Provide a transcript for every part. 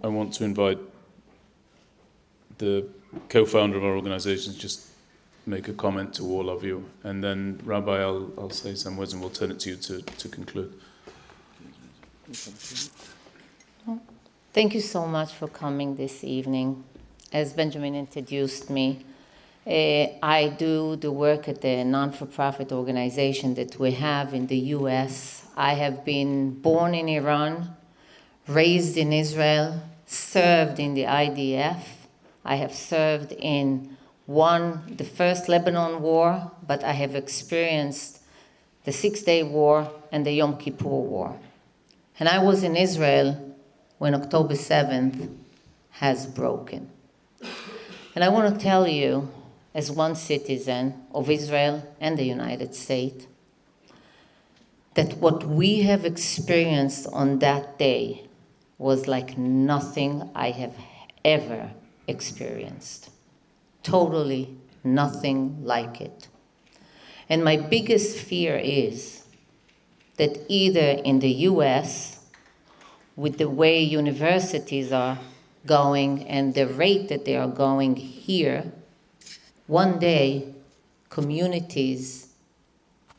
I want to invite the co-founder of our organization to just make a comment to all of you. And then, Rabbi, I'll say some words and we'll turn it to you to conclude. Thank you so much for coming this evening. As Benjamin introduced me, I do the work at the non-for-profit organization that we have in the US. I have been born in Iran, raised in Israel, served in the IDF. I have served in the first Lebanon war, but I have experienced the 6-Day War and the Yom Kippur War. And I was in Israel when October 7th has broken. And I want to tell you, as one citizen of Israel and the United States, that what we have experienced on that day was like nothing I have ever experienced. Totally nothing like it. And my biggest fear is that either in the US, with the way universities are going and the rate that they are going here, one day communities,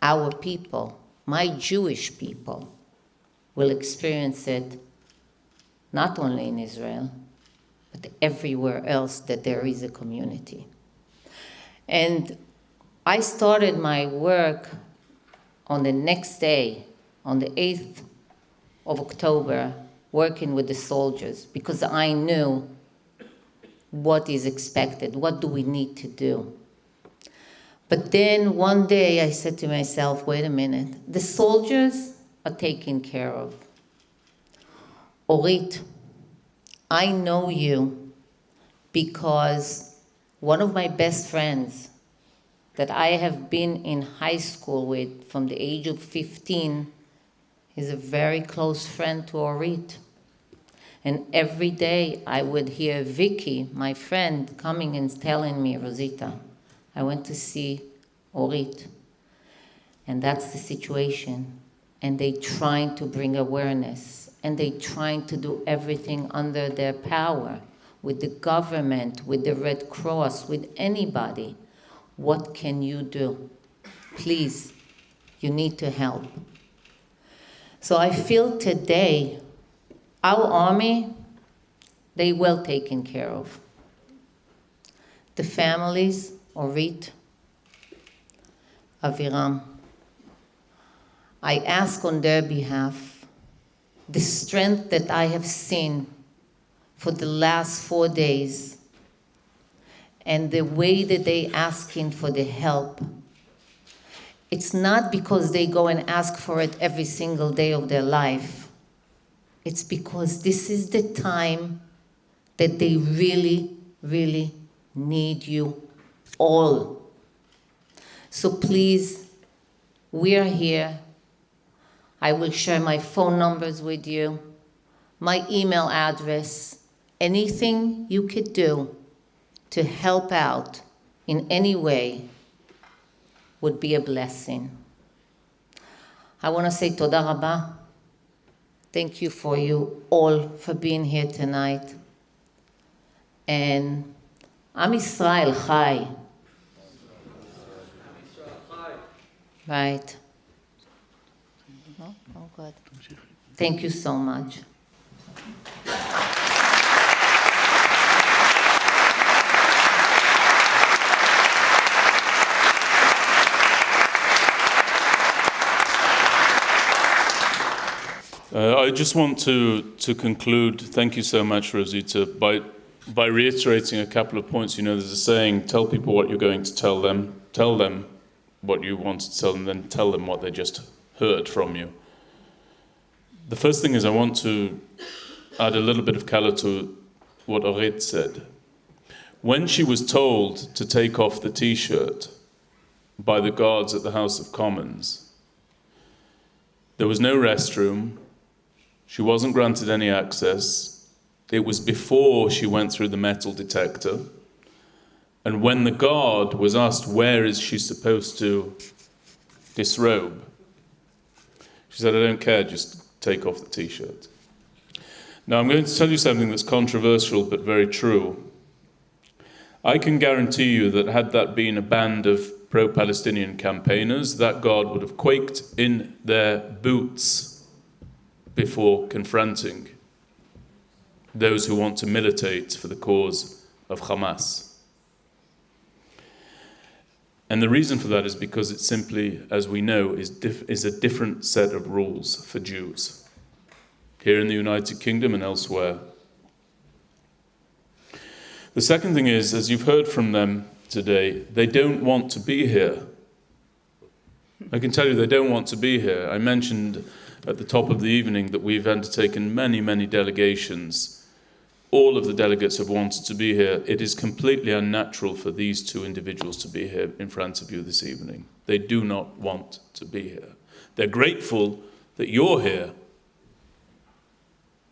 our people, my Jewish people, will experience it not only in Israel, but everywhere else that there is a community. And I started my work on the next day, on the 8th of October, working with the soldiers, because I knew what is expected, what do we need to do. But then one day I said to myself, wait a minute, the soldiers are taken care of. Orit, I know you because one of my best friends that I have been in high school with from the age of 15 is a very close friend to Orit. And every day I would hear Vicky, my friend, coming and telling me, Rosita, I went to see Orit. And that's the situation. And they trying to bring awareness. And they trying to do everything under their power, with the government, with the Red Cross, with anybody. What can you do? Please, you need to help. So I feel today, our army, they well taken care of. The families, Orit, Aviram, I ask on their behalf, the strength that I have seen for the last 4 days, and the way that they asking for the help, it's not because they go and ask for it every single day of their life. It's because this is the time that they really, really need you all. So please, we are here. I will share my phone numbers with you, my email address, anything you could do to help out in any way would be a blessing. I want to say toda rabba. Thank you for you all for being here tonight. And Am Yisrael Chai. Right. Oh, good. Thank you so much. I just want to conclude, thank you so much, Rosita, by reiterating a couple of points. You know, there's a saying, tell people what you're going to tell them what you want to tell them, then tell them what they just heard from you. The first thing is I want to add a little bit of color to what Orit said. When she was told to take off the T-shirt by the guards at the House of Commons, there was no restroom. She wasn't granted any access. It was before she went through the metal detector. And when the guard was asked, where is she supposed to disrobe? She said, I don't care, just take off the T-shirt. Now, I'm going to tell you something that's controversial but very true. I can guarantee you that had that been a band of pro-Palestinian campaigners, that guard would have quaked in their boots before confronting those who want to militate for the cause of Hamas. And the reason for that is because it simply, as we know, is a different set of rules for Jews, here in the United Kingdom and elsewhere. The second thing is, as you've heard from them today, they don't want to be here. I can tell you they don't want to be here. I mentioned at the top of the evening that we've undertaken many, many delegations. All of the delegates have wanted to be here. It is completely unnatural for these two individuals to be here in front of you this evening. They do not want to be here. They're grateful that you're here.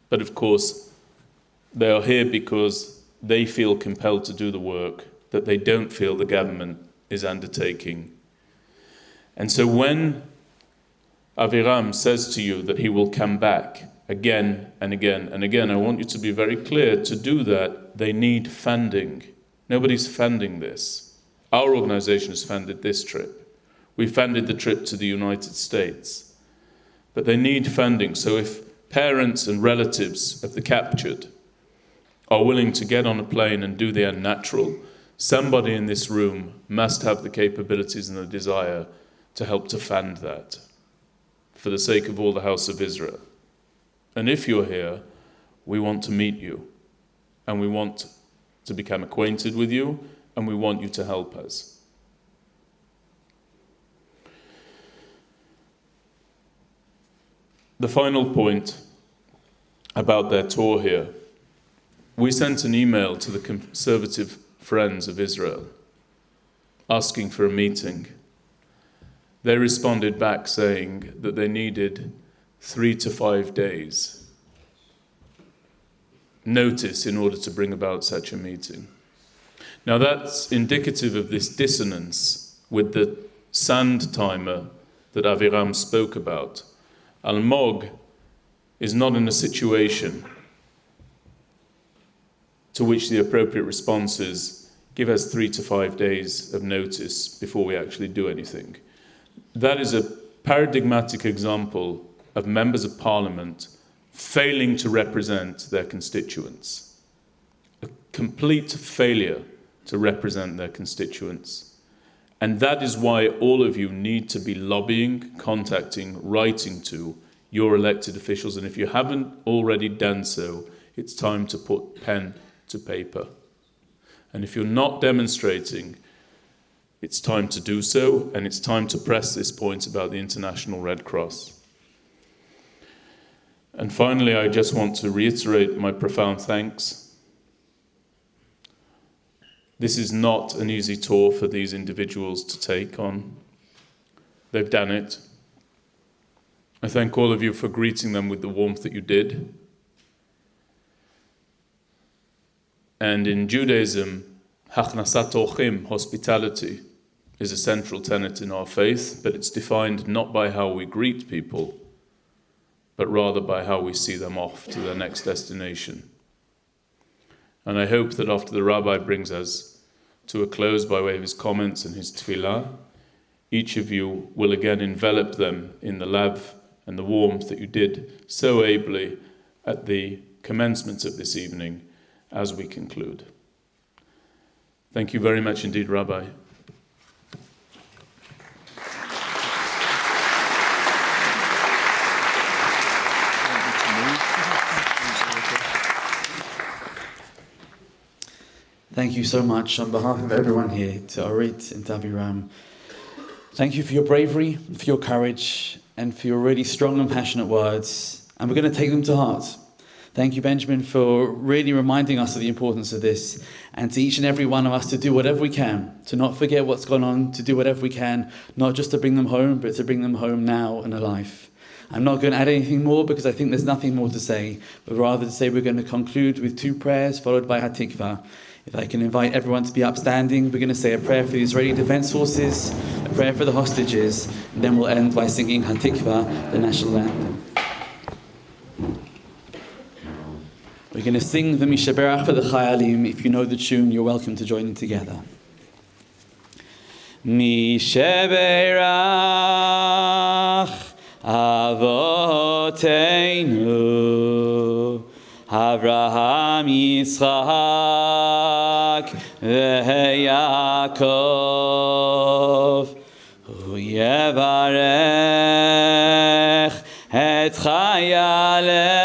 But of course, they are here because they feel compelled to do the work that they don't feel the government is undertaking. And so when Aviram says to you that he will come back again and again and again, I want you to be very clear. To do that, they need funding. Nobody's funding this. Our organization has funded this trip. We funded the trip to the United States. But they need funding. So if parents and relatives of the captured are willing to get on a plane and do the unnatural, somebody in this room must have the capabilities and the desire to help to fund that for the sake of all the house of Israel. And if you're here, we want to meet you, and we want to become acquainted with you, and we want you to help us. The final point about their tour here. We sent an email to the Conservative Friends of Israel asking for a meeting. They responded back saying that they needed 3 to 5 days notice in order to bring about such a meeting. Now that's indicative of this dissonance with the sand timer that Aviram spoke about. Almog is not in a situation to which the appropriate response is, give us 3 to 5 days of notice before we actually do anything. That is a paradigmatic example of members of parliament failing to represent their constituents. A complete failure to represent their constituents. And that is why all of you need to be lobbying, contacting, writing to your elected officials. And if you haven't already done so, it's time to put pen to paper. And if you're not demonstrating, it's time to do so, and it's time to press this point about the International Red Cross. And finally, I just want to reiterate my profound thanks. This is not an easy tour for these individuals to take on. They've done it. I thank all of you for greeting them with the warmth that you did. And in Judaism, Hachnasat Orchim, hospitality, is a central tenet in our faith, but it's defined not by how we greet people, but rather by how we see them off to their next destination. And I hope that after the Rabbi brings us to a close by way of his comments and his tefillah, each of you will again envelop them in the love and the warmth that you did so ably at the commencement of this evening as we conclude. Thank you very much indeed, Rabbi. Thank you so much on behalf of everyone here, to Orit and to Aviram. Thank you for your bravery, for your courage, and for your really strong and passionate words. And we're going to take them to heart. Thank you, Benjamin, for really reminding us of the importance of this, and to each and every one of us to do whatever we can, to not forget what's gone on, to do whatever we can, not just to bring them home, but to bring them home now and alive. I'm not going to add anything more because I think there's nothing more to say, but rather to say we're going to conclude with 2 prayers followed by Hatikvah. If I can invite everyone to be upstanding, we're going to say a prayer for the Israeli Defense Forces, a prayer for the hostages, and then we'll end by singing Hatikvah, the national anthem. going to sing the Mishaberach for the Chayalim. If you know the tune, you're welcome to join in together. Mishaberach Avoteinu Avraham Yitzchak veYaakov Uyevarech et chayalei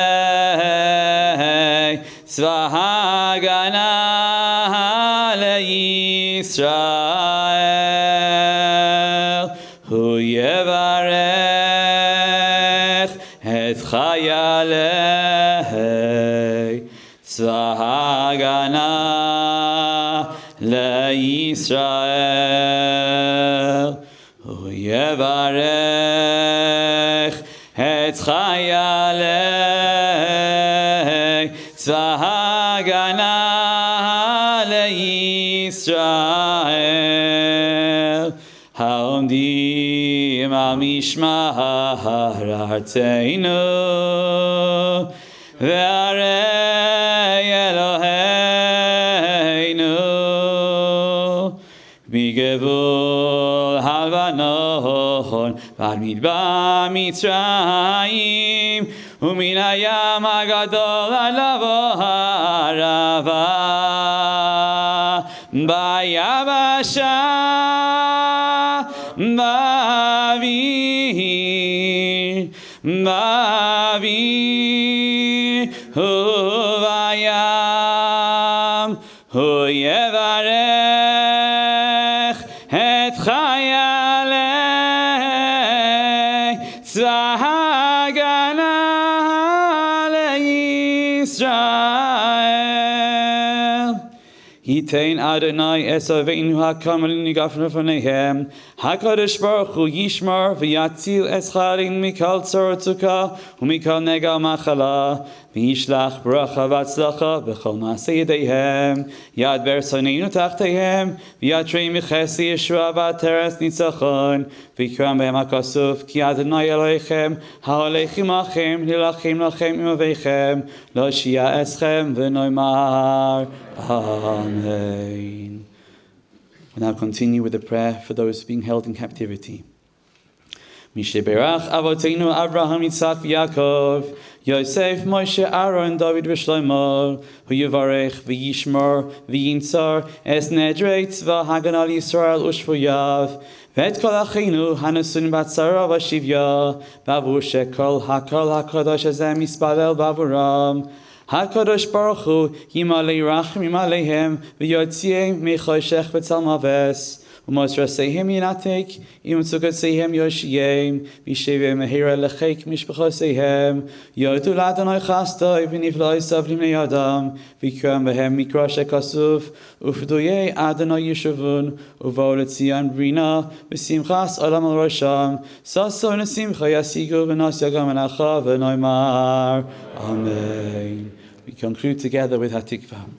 tzva hagana leYisrael Uyevarech et chayalei tzva hagana leYisrael Uyevarech et chayalei tzva hagana leYisrael haomdim al mishmar arteinu ve'arei Eloheinu bigevul halvanon ועד מדבר מצרים ומן הים הגדול עד לבוא הערבה ביבשה באוויר ובים הוא יברך את חיילי tzva hagana leYisrael Yitein Adonai esaveinu hakam l'nigafnu v'neihem HaKadosh Baruch Hu yishmar v'yatzil escharim mikal tzor tzukah u'mikal negal machala v'yishlach bracha v'atzlacha b'chol maaseh yedeihem yad bersoneinu tachteihem v'yatrei michesi yeshua v'ateres nitzachon v'yikram behem hakasuf ki Adonai Elohechem ha'olechim achem lilachem lachem imaveichem lo shia eschem v'noimar Amen. We'll now continue with the prayer for those being held in captivity. Misheberach Avoteinu Avraham Yitzchak v'Yaakov Yosef Moshe Aaron David v'Shlomo Hu Yivarech v'Yishmor v'Yintzar Es Nedrei Tzva Haganah Yisrael Ushvoyav V'et kol achinu hanasun b'tzara v'shivya B'avur shekol hakol hakadosh hazeh mispalel b'avuram HaKadosh Baruch Hu Yimalei Rachim Yimaleihem V'yotzieh Mechoshech V'tzal Maves U'mosrasehem Yinatek Imtzukotsehem Yoshiyem V'sheveh Mehira Lechek Mishpachosehem Yotu L'Adonai Chastoi V'nifloi Savlim Le'Yadam V'kram Behem Mikra Shekasuf Ufduye Adonai Yeshavun Uvo L'Tzion Brina V'simchas Olam Al Rosham Saso Nesimcha Yasigu V'nas Yagam Elacha V'noimar Amen. We conclude together with Hatikvah.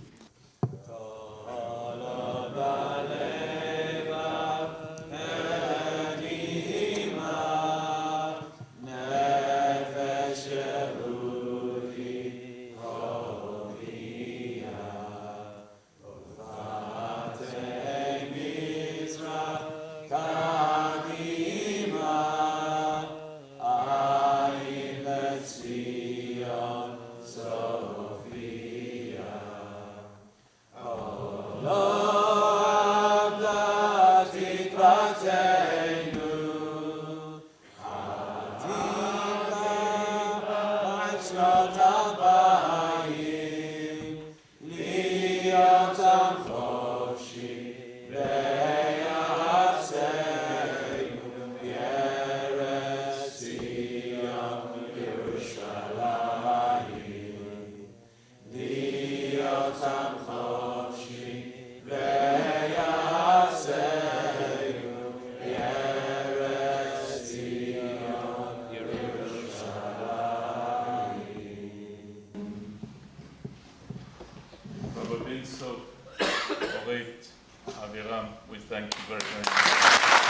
So, Aviram, we thank you very much.